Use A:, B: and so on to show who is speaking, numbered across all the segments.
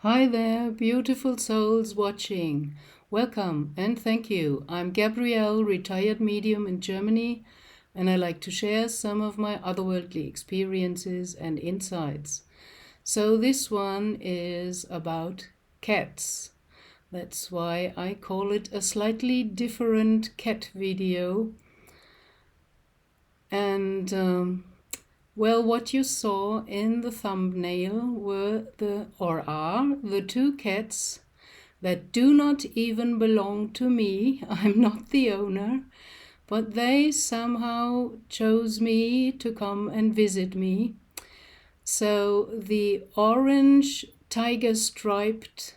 A: Hi there, beautiful souls watching. Welcome and thank you. I'm Gabrielle, retired medium in Germany, and I like to share some of my otherworldly experiences and insights. So this one is about cats. That's why I call it a slightly different cat video. And well, what you saw in the thumbnail are the two cats that do not even belong to me. I'm not the owner, but they somehow chose me to come and visit me. So the orange tiger-striped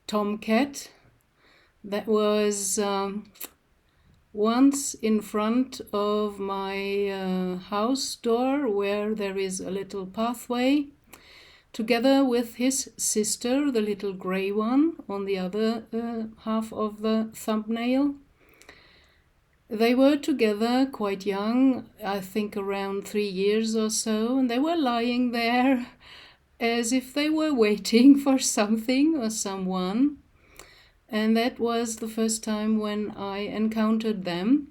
A: tomcat that was once in front of my house door, where there is a little pathway, together with his sister, the little gray one, on the other half of the thumbnail. They were together quite young, I think around 3 years or so, and they were lying there as if they were waiting for something or someone. And that was the first time when I encountered them.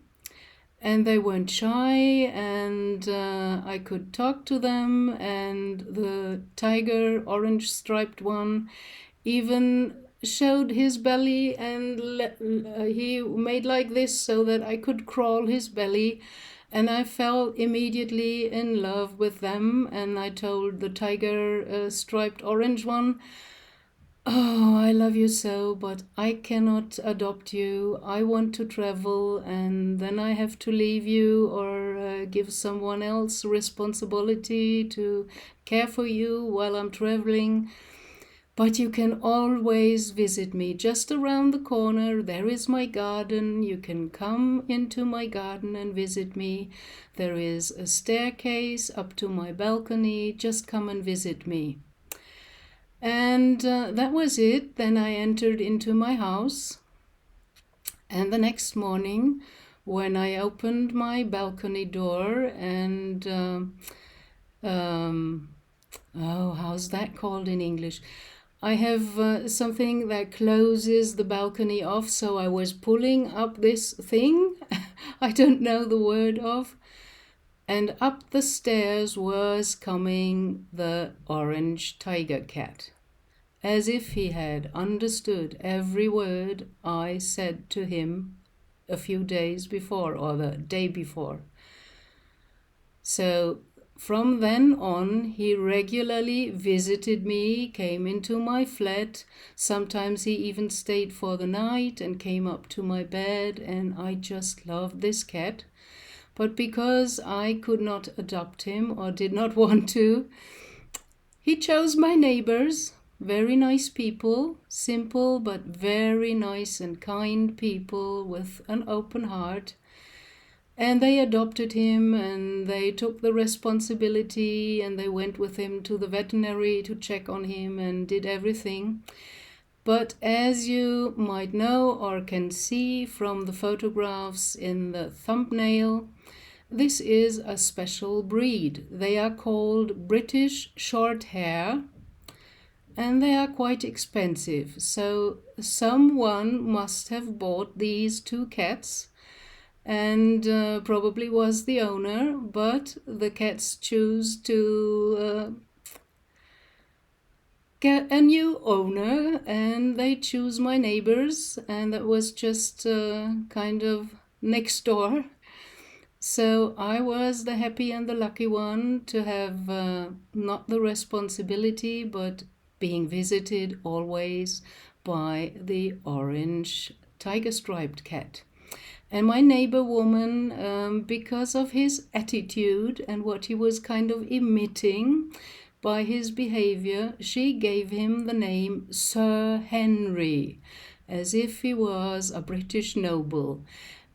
A: And they weren't shy, and I could talk to them, and the tiger, orange striped one, even showed his belly, and he made like this so that I could crawl his belly, and I fell immediately in love with them. And I told the tiger striped orange one, "Oh, I love you so, but I cannot adopt you. I want to travel, and then I have to leave you or give someone else responsibility to care for you while I'm traveling. But you can always visit me just around the corner. There is my garden. You can come into my garden and visit me. There is a staircase up to my balcony. Just come and visit me." And that was it. Then I entered into my house. And the next morning, when I opened my balcony door and, how's that called in English? I have something that closes the balcony off, so I was pulling up this thing I don't know the word of. And up the stairs was coming the orange tiger cat, as if he had understood every word I said to him a few days before, or the day before. So from then on, he regularly visited me, came into my flat. Sometimes he even stayed for the night and came up to my bed, and I just loved this cat. But because I could not adopt him or did not want to, he chose my neighbors, very nice people, simple but very nice and kind people with an open heart. And they adopted him, and they took the responsibility, and they went with him to the veterinary to check on him and did everything. But as you might know or can see from the photographs in the thumbnail, this is a special breed. They are called British Shorthair, and they are quite expensive. So someone must have bought these two cats and probably was the owner, but the cats choose to get a new owner, and they choose my neighbors, and that was just kind of next door. So I was the happy and the lucky one to have not the responsibility, but being visited always by the orange tiger-striped cat. And my neighbor woman, because of his attitude and what he was kind of emitting by his behavior, she gave him the name Sir Henry, as if he was a British noble.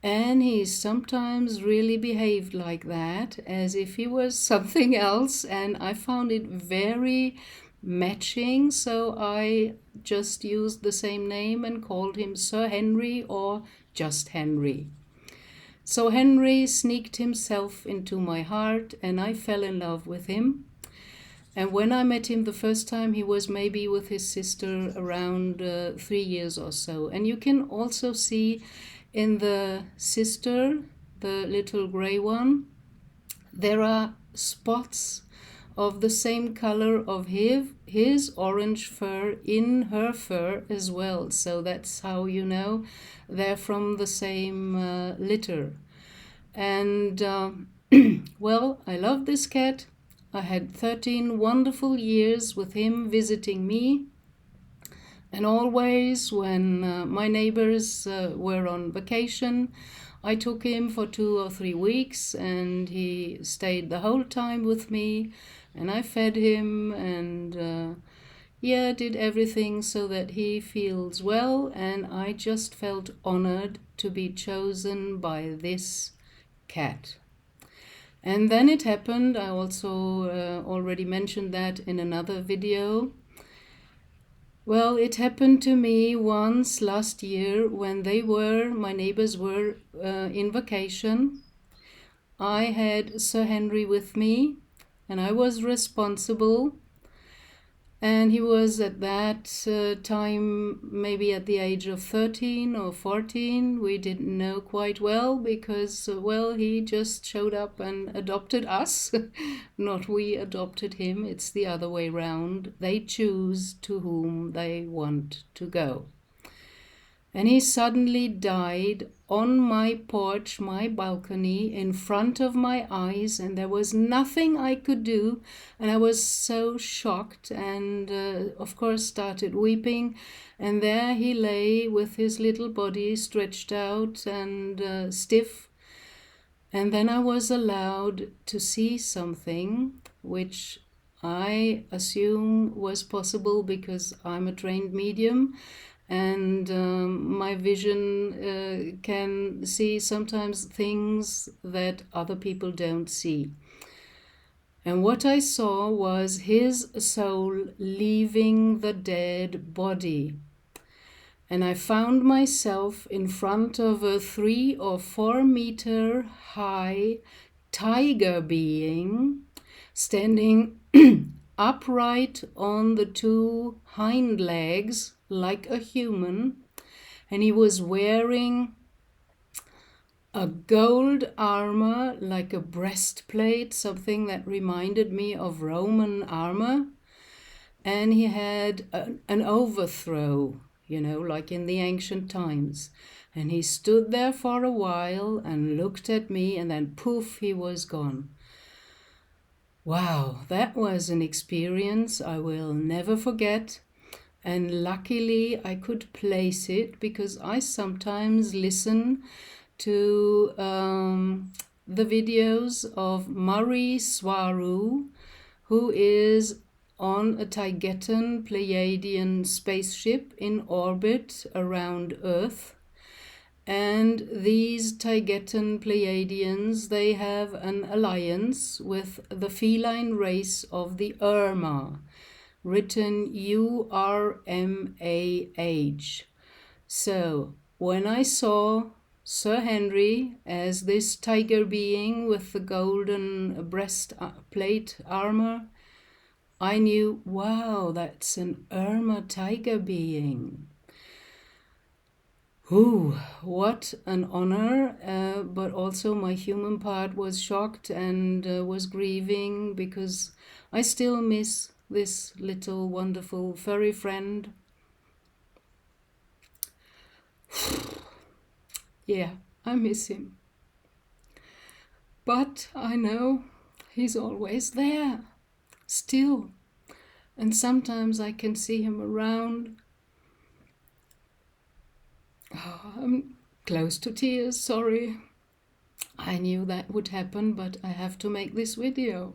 A: And he sometimes really behaved like that, as if he was something else, and I found it very matching, so I just used the same name and called him Sir Henry or just Henry. So Henry sneaked himself into my heart, and I fell in love with him. And when I met him the first time, he was maybe with his sister around 3 years or so. And you can also see in the sister, the little gray one, there are spots of the same color of his orange fur in her fur as well. So that's how you know they're from the same litter. And well, I love this cat. I had 13 wonderful years with him visiting me. And always when my neighbors were on vacation, I took him for 2 or 3 weeks and he stayed the whole time with me, and I fed him and did everything so that he feels well, and I just felt honored to be chosen by this cat. And then it happened, I also already mentioned that in another video. Well, it happened to me once last year when my neighbors were in vacation. I had Sir Henry with me and I was responsible. And he was at that time maybe at the age of 13 or 14. We didn't know quite well because, he just showed up and adopted us. Not we adopted him, it's the other way round. They choose to whom they want to go. And he suddenly died on my porch, my balcony, in front of my eyes, and there was nothing I could do. And I was so shocked and, of course, started weeping. And there he lay with his little body stretched out and stiff. And then I was allowed to see something, which I assume was possible because I'm a trained medium. And my vision can see sometimes things that other people don't see. And what I saw was his soul leaving the dead body. And I found myself in front of a 3 or 4 meter high tiger being standing upright on the 2 hind legs like a human, and he was wearing a gold armor like a breastplate, something that reminded me of Roman armor, and he had an overthrow, like in the ancient times. And he stood there for a while and looked at me, and then poof, he was gone. Wow, that was an experience I will never forget. And luckily I could place it because I sometimes listen to the videos of Murray Swaru, who is on a Tigetan Pleiadian spaceship in orbit around Earth. And these Tigetan Pleiadians, they have an alliance with the feline race of the Urma, written Urmah. So when I saw Sir Henry as this tiger being with the golden breastplate armor, I knew, wow, that's an Urma tiger being. Ooh, what an honor, but also my human part was shocked and was grieving because I still miss this little wonderful furry friend. Yeah, I miss him. But I know he's always there, still. And sometimes I can see him around. Oh, I'm close to tears, sorry. I knew that would happen, but I have to make this video.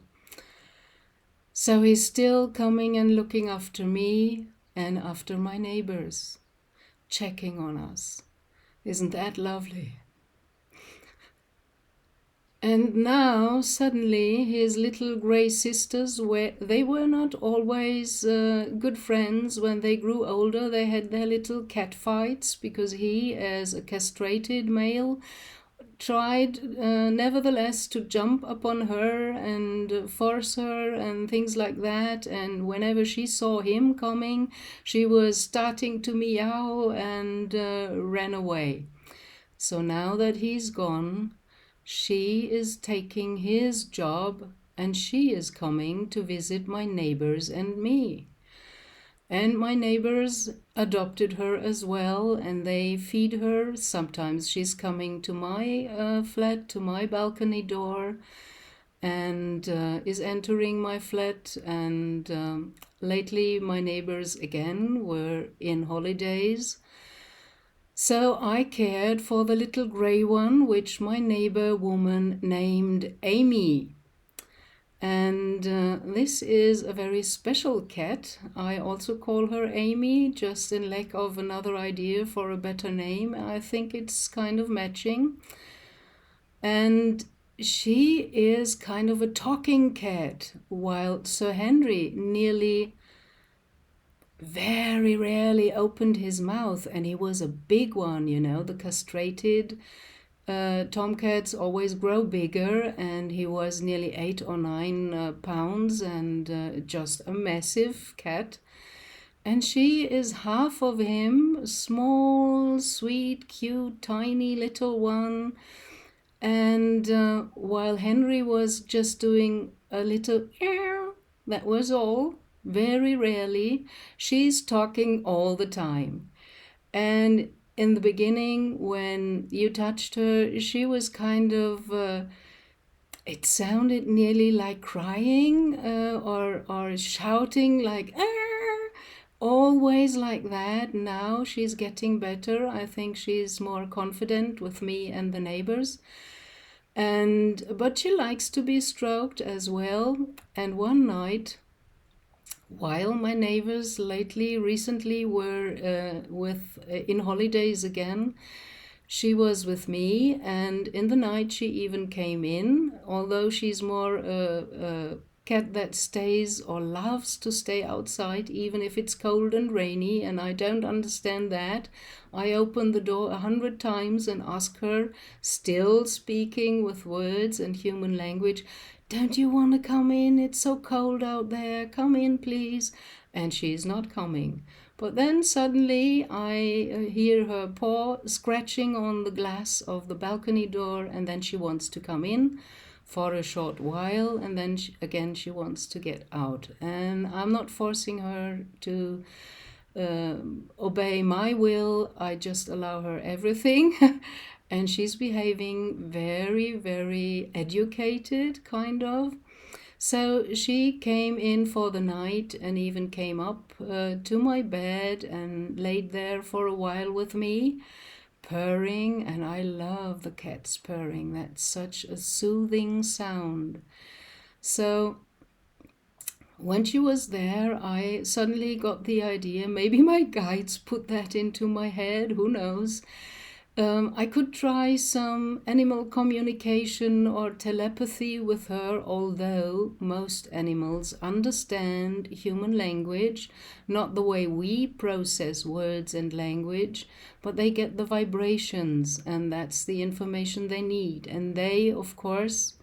A: So he's still coming and looking after me and after my neighbors, checking on us. Isn't that lovely? And now, suddenly, his little grey sisters, they were not always good friends. When they grew older, they had their little cat fights because he, as a castrated male, tried nevertheless to jump upon her and force her and things like that. And whenever she saw him coming, she was starting to meow and ran away. So now that he's gone, she is taking his job and she is coming to visit my neighbors and me. And my neighbors adopted her as well, and they feed her. Sometimes she's coming to my flat, to my balcony door, and is entering my flat. And lately my neighbors again were in holidays. So I cared for the little gray one, which my neighbor woman named Amy. And this is a very special cat. I also call her Amy, just in lack of another idea for a better name. I think it's kind of matching. And she is kind of a talking cat, while Sir Henry nearly very rarely opened his mouth, and he was a big one, you know, the castrated tomcats always grow bigger, and he was nearly 8 or 9 pounds and just a massive cat. And she is half of him, small, sweet, cute, tiny little one. And while Henry was just doing a little that was all, very rarely, she's talking all the time. And in the beginning, when you touched her, she was kind of, it sounded nearly like crying or shouting like, always like that. Now she's getting better. I think she's more confident with me and the neighbors. But she likes to be stroked as well. And one night, while my neighbors recently were in holidays again, she was with me, and in the night she even came in, although she's more a cat that stays or loves to stay outside even if it's cold and rainy, and I don't understand that. I open the door 100 times and ask her, still speaking with words and human language, "Don't you want to come in? It's so cold out there. Come in, please." And she's not coming. But then suddenly I hear her paw scratching on the glass of the balcony door, and then she wants to come in for a short while, and then again she wants to get out. And I'm not forcing her to obey my will. I just allow her everything. And she's behaving very, very educated, kind of. So she came in for the night and even came up to my bed and laid there for a while with me, purring. And I love the cat's purring. That's such a soothing sound. So when she was there, I suddenly got the idea, maybe my guides put that into my head, who knows. I could try some animal communication or telepathy with her, although most animals understand human language, not the way we process words and language, but they get the vibrations, and that's the information they need. And they, of course,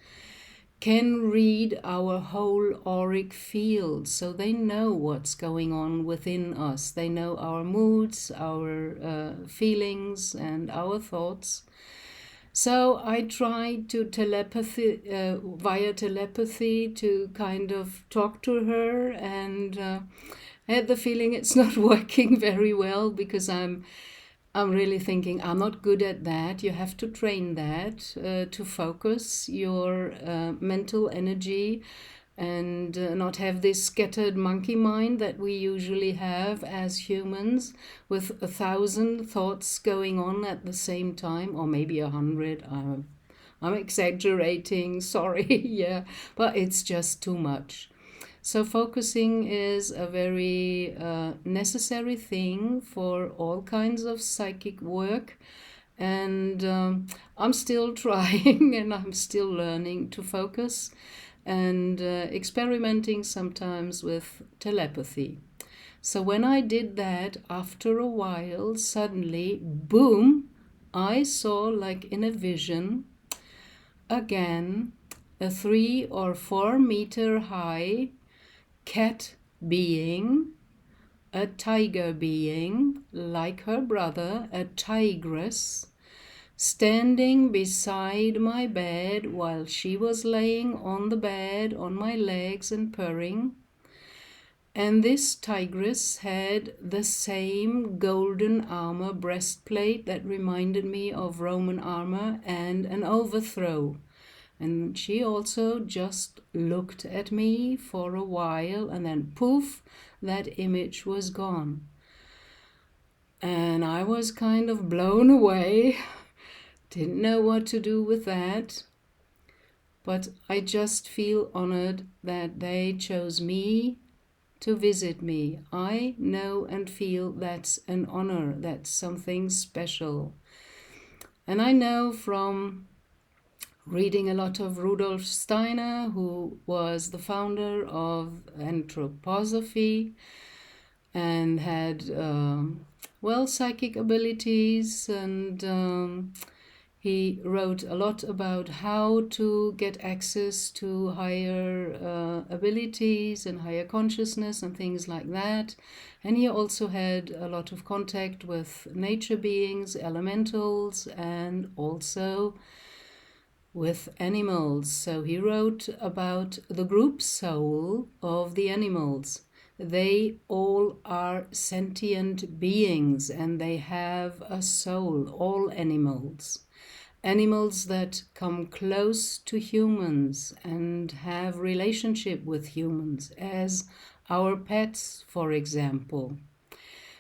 A: can read our whole auric field, so they know what's going on within us. They know our moods, our feelings, and our thoughts. So I tried to via telepathy to kind of talk to her, and I had the feeling it's not working very well, because I'm really thinking I'm not good at that. You have to train that to focus your mental energy and not have this scattered monkey mind that we usually have as humans, with 1,000 thoughts going on at the same time, or maybe 100. I'm exaggerating, sorry, yeah, but it's just too much. So focusing is a very necessary thing for all kinds of psychic work. And I'm still trying and I'm still learning to focus and experimenting sometimes with telepathy. So when I did that, after a while, suddenly, boom, I saw, like in a vision, again a 3 or 4 meter high cat being, a tiger being, like her brother, a tigress, standing beside my bed while she was laying on the bed on my legs and purring. And this tigress had the same golden armor breastplate that reminded me of Roman armor and an overthrow. And she also just looked at me for a while, and then poof, that image was gone. And I was kind of blown away. Didn't know what to do with that. But I just feel honored that they chose me to visit me. I know and feel that's an honor, that's something special. And I know from reading a lot of Rudolf Steiner, who was the founder of anthroposophy and had, psychic abilities, and he wrote a lot about how to get access to higher abilities and higher consciousness and things like that. And he also had a lot of contact with nature beings, elementals, and also with animals. So he wrote about the group soul of the animals. They all are sentient beings and they have a soul, all animals. Animals that come close to humans and have relationship with humans, as our pets, for example.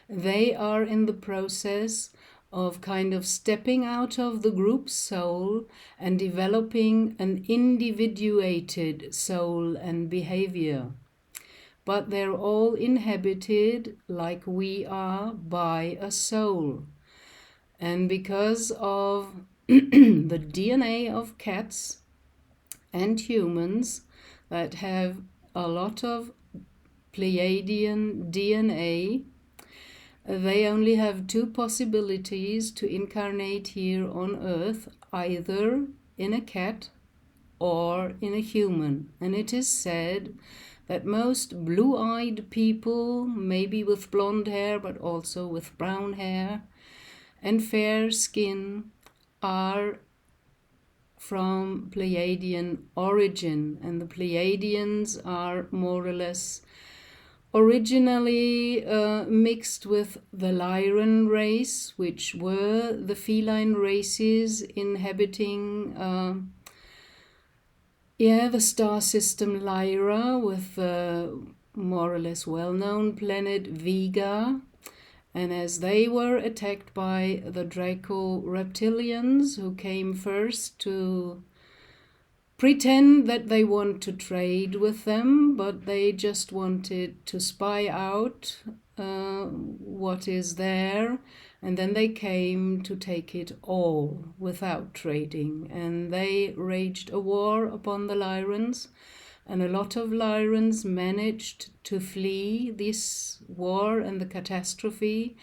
A: They are in the process of kind of stepping out of the group soul and developing an individuated soul and behavior. But they're all inhabited, like we are, by a soul. And because of the DNA of cats and humans that have a lot of Pleiadian DNA, they only have 2 possibilities to incarnate here on Earth, either in a cat or in a human. And it is said that most blue-eyed people, maybe with blonde hair, but also with brown hair and fair skin, are from Pleiadian origin. And the Pleiadians are more or less originally mixed with the Lyran race, which were the feline races inhabiting the star system Lyra, with the more or less well-known planet Vega. And as they were attacked by the Draco reptilians, who came first to pretend that they want to trade with them, but they just wanted to spy out what is there, and then they came to take it all without trading. And they waged a war upon the Lyrans, and a lot of Lyrans managed to flee this war and the catastrophe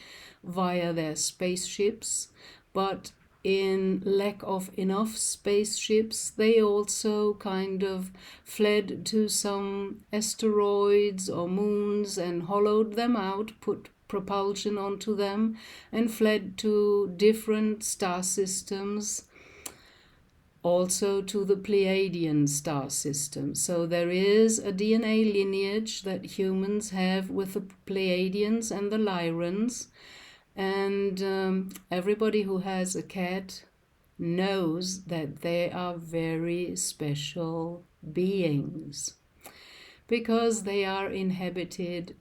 A: via their spaceships, but in lack of enough spaceships, they also kind of fled to some asteroids or moons and hollowed them out, put propulsion onto them, and fled to different star systems, also to the Pleiadian star system. So there is a DNA lineage that humans have with the Pleiadians and the Lyrans. And everybody who has a cat knows that they are very special beings because they are inhabited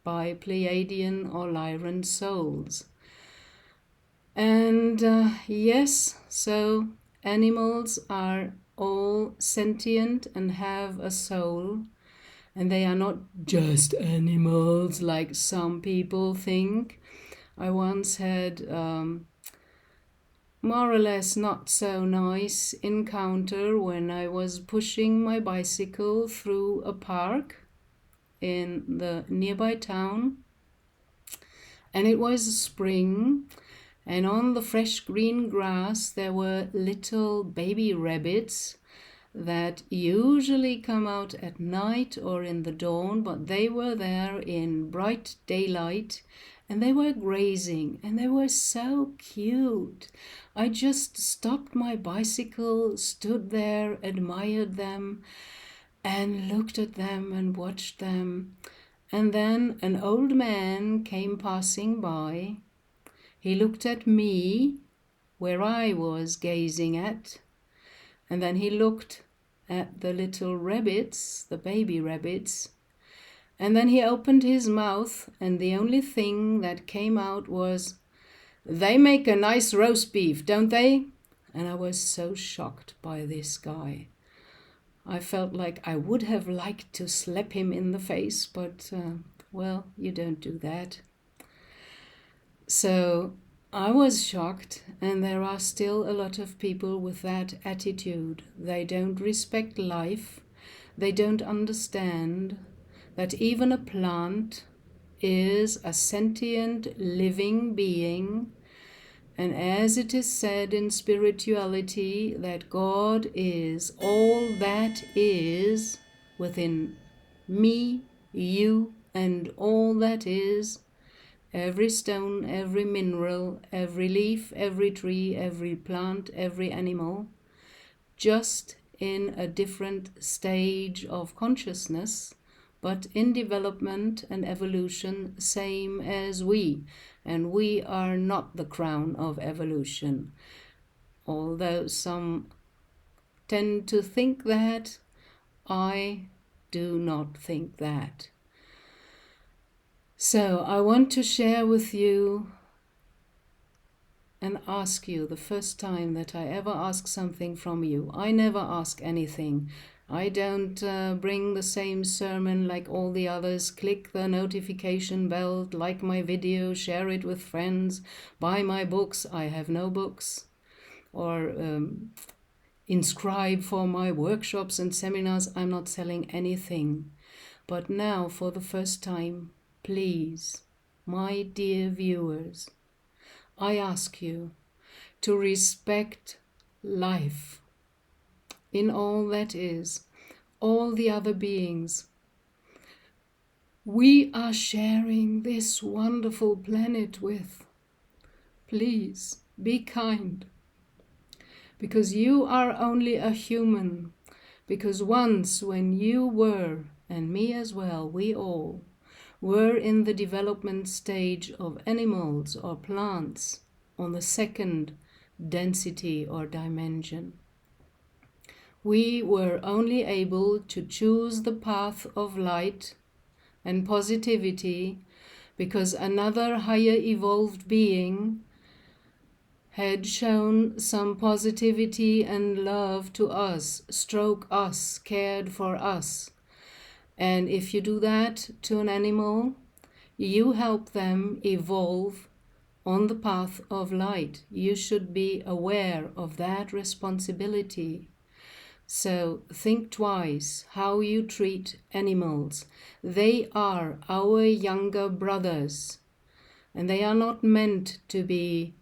A: by Pleiadian or Lyran souls. And yes, so animals are all sentient and have a soul, and they are not just animals like some people think. I once had more or less not so nice encounter when I was pushing my bicycle through a park in the nearby town, and it was spring, And on the fresh green grass there were little baby rabbits that usually come out at night or in the dawn, but they were there in bright daylight and they were grazing and they were so cute. I just stopped my bicycle, stood there, admired them and looked at them and watched them. And then an old man came passing by. He looked at me where I was gazing at, and then he looked at the little rabbits, the baby rabbits, and then he opened his mouth and the only thing that came out was, "They make a nice roast beef, don't they?" And I was so shocked by this guy. I felt like I would have liked to slap him in the face, but, well, you don't do that. So I was shocked, and there are still a lot of people with that attitude. They don't respect life. They don't understand that even a plant is a sentient living being. And as it is said in spirituality, that God is all that is within me, you, and all that is, every stone, every mineral, every leaf, every tree, every plant, every animal, just in a different stage of consciousness, but in development and evolution, same as we. And we are not the crown of evolution. Although some tend to think that, I do not think that. So I want to share with you and ask you the first time that I ever ask something from you. I never ask anything. I don't bring the same sermon like all the others. Click the notification bell, like my video, share it with friends, buy my books. I have no books. Or inscribe for my workshops and seminars. I'm not selling anything. But now, for the first time, please, my dear viewers, I ask you to respect life in all that is, all the other beings. We are sharing this wonderful planet with. Please be kind, because you are only a human, because once when you were, and me as well, we all, were in the development stage of animals or plants on the second density or dimension. We were only able to choose the path of light and positivity because another higher evolved being had shown some positivity and love to us, stroke us, cared for us. And if you do that to an animal, you help them evolve on the path of light. You should be aware of that responsibility. So think twice how you treat animals. They are our younger brothers, and they are not meant to be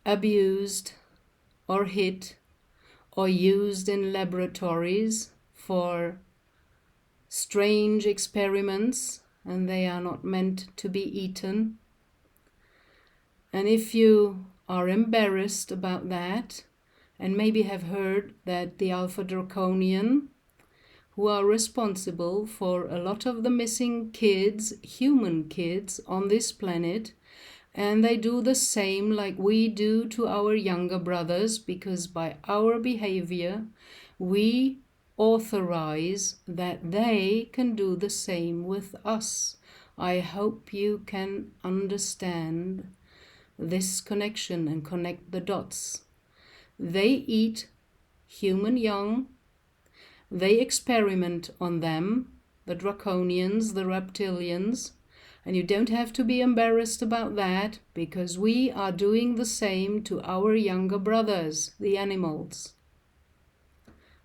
A: abused or hit or used in laboratories for strange experiments, and they are not meant to be eaten. And if you are embarrassed about that, and maybe have heard that the Alpha Draconian, who are responsible for a lot of the missing kids, human kids, on this planet, and they do the same like we do to our younger brothers, because by our behavior, we authorize that they can do the same with us. I hope you can understand this connection and connect the dots. They eat human young, they experiment on them, the draconians, the reptilians, and you don't have to be embarrassed about that, because we are doing the same to our younger brothers, the animals.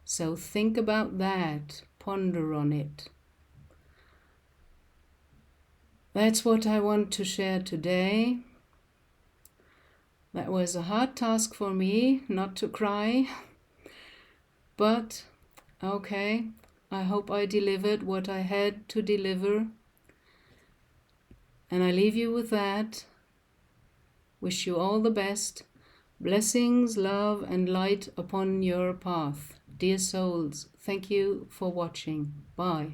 A: So think about that, ponder on it. That's what I want to share today. That was a hard task for me, not to cry. But, okay, I hope I delivered what I had to deliver. And I leave you with that. Wish you all the best. Blessings, love, and light upon your path. Dear souls, thank you for watching. Bye.